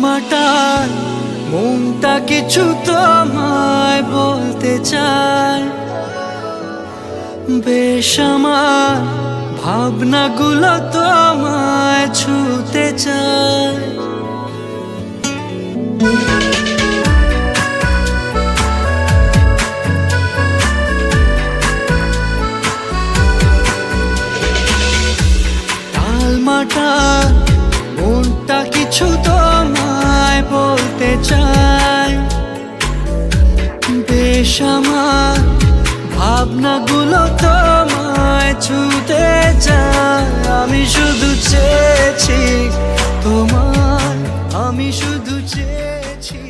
টালমাটাল মনটা কিছু তোমায় বলতে চায়, বেশ আমার ভাবনাগুলো তোমায় ছুতে চায়। টালমাটাল মনটা কিছু তোমায় বলতে চায়, বেশ আমার ভাবনাগুলো তোমায় ছুতে চায়। আমি শুধু চেয়েছি তোমার, আমি শুধু চেয়েছি